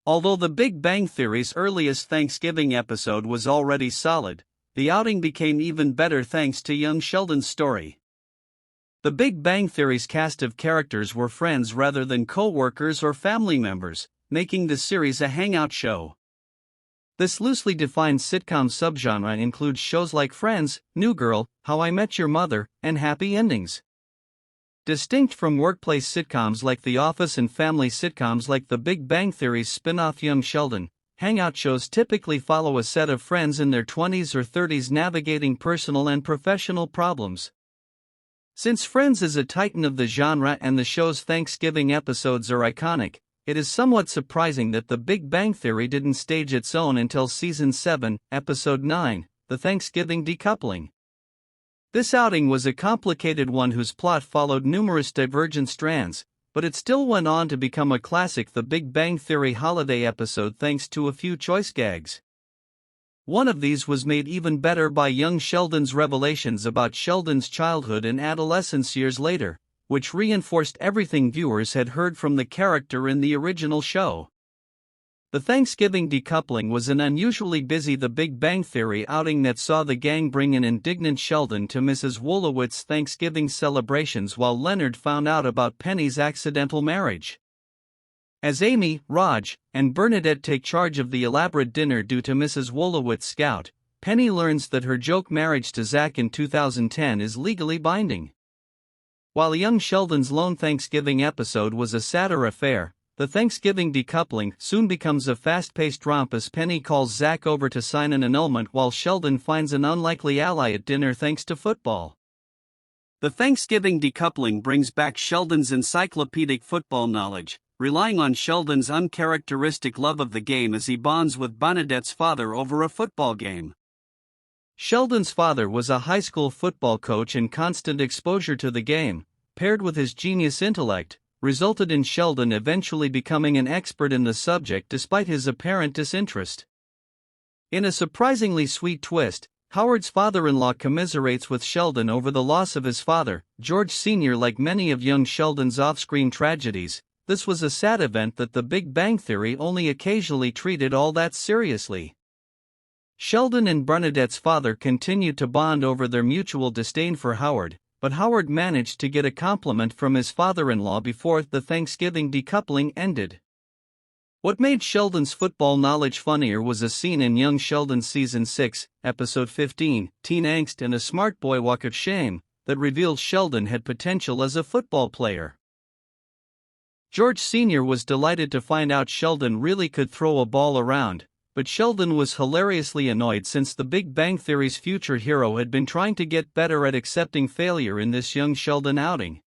Although The Big Bang Theory's earliest Thanksgiving episode was already solid, the outing became even better thanks to young Sheldon's story. The Big Bang Theory's cast of characters were friends rather than co-workers or family members, making the series a hangout show. This loosely defined sitcom subgenre includes shows like Friends, New Girl, How I Met Your Mother, and Happy Endings. Distinct from workplace sitcoms like The Office and family sitcoms like The Big Bang Theory's spin-off Young Sheldon, hangout shows typically follow a set of friends in their 20s or 30s navigating personal and professional problems. Since Friends is a titan of the genre and the show's Thanksgiving episodes are iconic, it is somewhat surprising that The Big Bang Theory didn't stage its own until Season 7, Episode 9, The Thanksgiving Decoupling. This outing was a complicated one whose plot followed numerous divergent strands, but it still went on to become a classic The Big Bang Theory holiday episode thanks to a few choice gags. One of these was made even better by young Sheldon's revelations about Sheldon's childhood and adolescence years later, which reinforced everything viewers had heard from the character in the original show. The Thanksgiving decoupling was an unusually busy The Big Bang Theory outing that saw the gang bring an indignant Sheldon to Mrs. Wolowitz's Thanksgiving celebrations while Leonard found out about Penny's accidental marriage. As Amy, Raj, and Bernadette take charge of the elaborate dinner due to Mrs. Wolowitz's scout, Penny learns that her joke marriage to Zach in 2010 is legally binding. While young Sheldon's lone Thanksgiving episode was a sadder affair, the Thanksgiving decoupling soon becomes a fast-paced romp as Penny calls Zach over to sign an annulment while Sheldon finds an unlikely ally at dinner thanks to football. The Thanksgiving decoupling brings back Sheldon's encyclopedic football knowledge, relying on Sheldon's uncharacteristic love of the game as he bonds with Bernadette's father over a football game. Sheldon's father was a high school football coach, and constant exposure to the game, paired with his genius intellect, resulted in Sheldon eventually becoming an expert in the subject despite his apparent disinterest. In a surprisingly sweet twist, Howard's father-in-law commiserates with Sheldon over the loss of his father, George Sr. Like many of young Sheldon's off-screen tragedies, this was a sad event that The Big Bang Theory only occasionally treated all that seriously. Sheldon and Bernadette's father continued to bond over their mutual disdain for Howard, but Howard managed to get a compliment from his father-in-law before the Thanksgiving decoupling ended. What made Sheldon's football knowledge funnier was a scene in Young Sheldon Season 6, Episode 15, Teen Angst and a Smart Boy Walk of Shame, that revealed Sheldon had potential as a football player. George Sr. was delighted to find out Sheldon really could throw a ball around, but Sheldon was hilariously annoyed since The Big Bang Theory's future hero had been trying to get better at accepting failure in this young Sheldon outing.